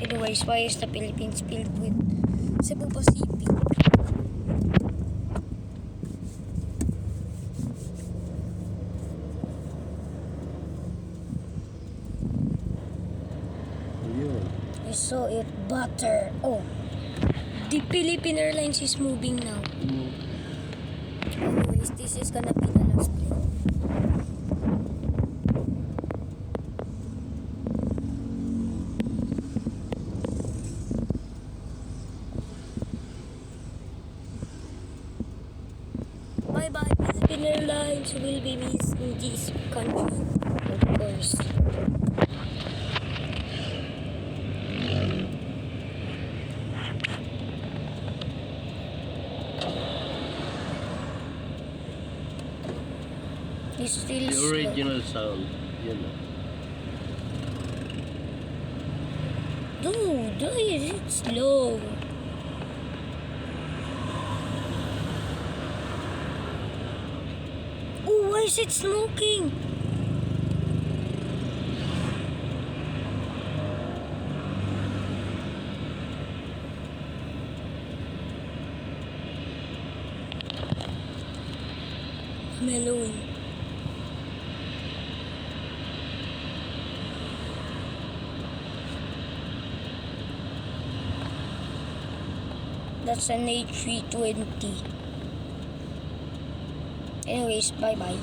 Anyways, why is the Philippines filled with Cebu Pacific? I saw it butter. Oh, the Philippine Airlines is moving now. Anyways, this is gonna be the last plane. Bye bye, Philippine Airlines will be missed in this country, of course. It's still The original sound, you know. Dude, why is it slow? Oh, why is it smoking? Melon. That's an A320. Anyways, bye bye.